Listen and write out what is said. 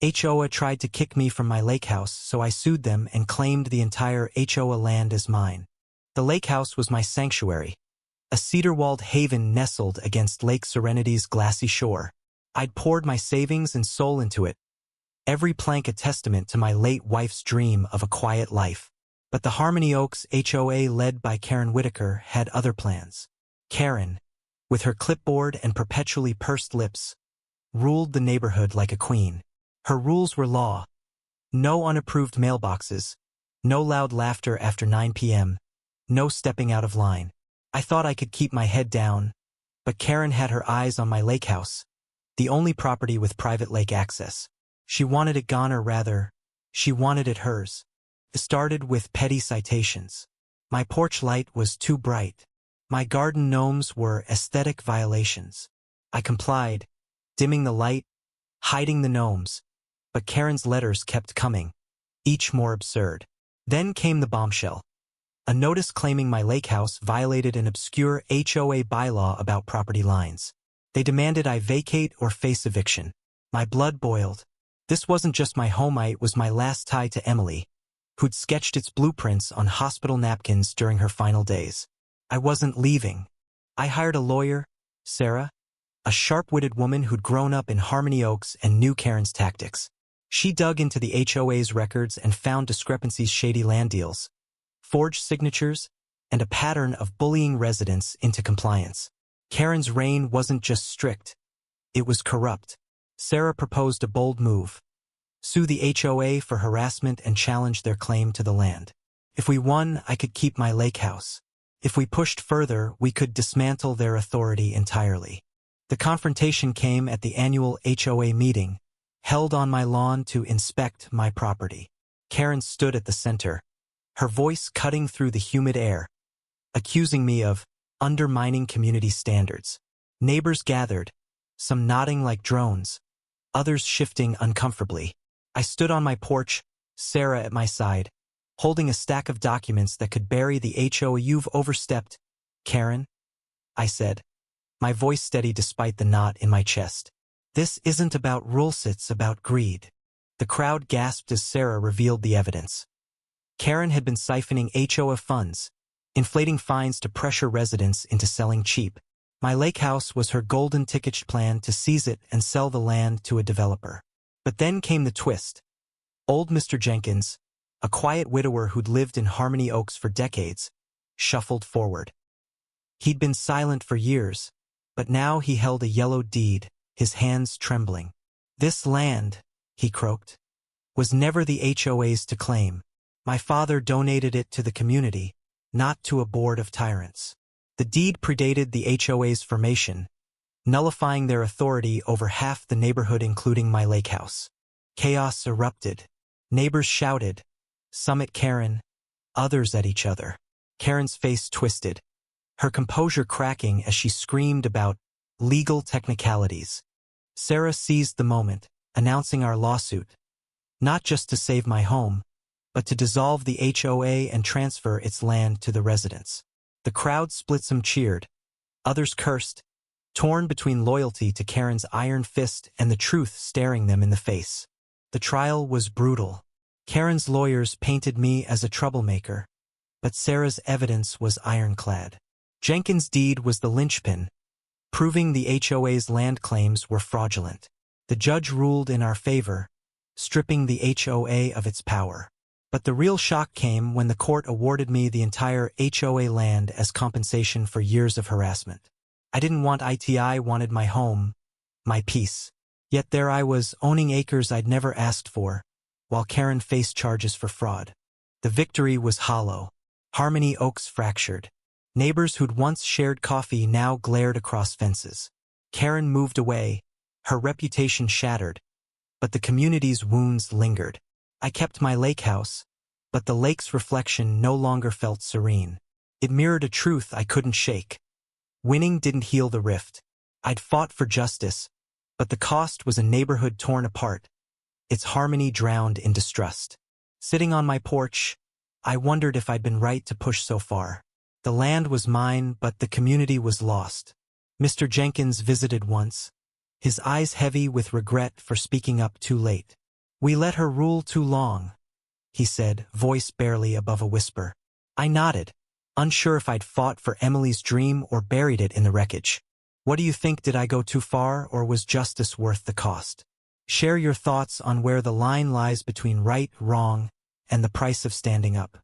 HOA tried to kick me from my lake house, so I sued them and claimed the entire HOA land as mine. The lake house was my sanctuary, a cedar-walled haven nestled against Lake Serenity's glassy shore. I'd poured my savings and soul into it, every plank a testament to my late wife's dream of a quiet life. But the Harmony Oaks HOA, led by Karen Whitaker, had other plans. Karen, with her clipboard and perpetually pursed lips, ruled the neighborhood like a queen. Her rules were law. No unapproved mailboxes, no loud laughter after 9 p.m., no stepping out of line. I thought I could keep my head down, but Karen had her eyes on my lake house, the only property with private lake access. She wanted it gone, or rather, she wanted it hers. It started with petty citations. My porch light was too bright. My garden gnomes were aesthetic violations. I complied, dimming the light, hiding the gnomes. But Karen's letters kept coming, each more absurd. Then came the bombshell. A notice claiming my lake house violated an obscure HOA bylaw about property lines. They demanded I vacate or face eviction. My blood boiled. This wasn't just my home, it was my last tie to Emily, who'd sketched its blueprints on hospital napkins during her final days. I wasn't leaving. I hired a lawyer, Sarah, a sharp-witted woman who'd grown up in Harmony Oaks and knew Karen's tactics. She dug into the HOA's records and found discrepancies, shady land deals, forged signatures, and a pattern of bullying residents into compliance. Karen's reign wasn't just strict, it was corrupt. Sarah proposed a bold move: sue the HOA for harassment and challenge their claim to the land. If we won, I could keep my lake house. If we pushed further, we could dismantle their authority entirely. The confrontation came at the annual HOA meeting, held on my lawn to inspect my property. Karen stood at the center, her voice cutting through the humid air, accusing me of undermining community standards. Neighbors gathered, some nodding like drones, others shifting uncomfortably. I stood on my porch, Sarah at my side, holding a stack of documents that could bury the HOA. "You've overstepped, Karen," I said, my voice steady despite the knot in my chest. "This isn't about rules, it's about greed." The crowd gasped as Sarah revealed the evidence. Karen had been siphoning HOA funds, inflating fines to pressure residents into selling cheap. My lake house was her golden ticket plan to seize it and sell the land to a developer. But then came the twist. Old Mr. Jenkins, a quiet widower who'd lived in Harmony Oaks for decades, shuffled forward. He'd been silent for years, but now he held a yellow deed, his hands trembling. "This land," he croaked, "was never the HOA's to claim. My father donated it to the community, not to a board of tyrants." The deed predated the HOA's formation, nullifying their authority over half the neighborhood, including my lake house. Chaos erupted. Neighbors shouted, some at Karen, others at each other. Karen's face twisted, her composure cracking as she screamed about legal technicalities. Sarah seized the moment, announcing our lawsuit, not just to save my home, but to dissolve the HOA and transfer its land to the residents. The crowd split, some cheered, others cursed, torn between loyalty to Karen's iron fist and the truth staring them in the face. The trial was brutal. Karen's lawyers painted me as a troublemaker, but Sarah's evidence was ironclad. Jenkins' deed was the linchpin, proving the HOA's land claims were fraudulent. The judge ruled in our favor, stripping the HOA of its power. But the real shock came when the court awarded me the entire HOA land as compensation for years of harassment. I didn't want it, I wanted my home, my peace. Yet there I was, owning acres I'd never asked for, while Karen faced charges for fraud. The victory was hollow. Harmony Oaks fractured. Neighbors who'd once shared coffee now glared across fences. Karen moved away, her reputation shattered, but the community's wounds lingered. I kept my lake house, but the lake's reflection no longer felt serene. It mirrored a truth I couldn't shake. Winning didn't heal the rift. I'd fought for justice, but the cost was a neighborhood torn apart, its harmony drowned in distrust. Sitting on my porch, I wondered if I'd been right to push so far. The land was mine, but the community was lost. Mr. Jenkins visited once, his eyes heavy with regret for speaking up too late. We let her rule too long, he said, voice barely above a whisper. I nodded, unsure if I'd fought for Emily's dream or buried it in the wreckage. What do you think? Did I go too far, or was justice worth the cost? Share your thoughts on where the line lies between right, wrong, and the price of standing up.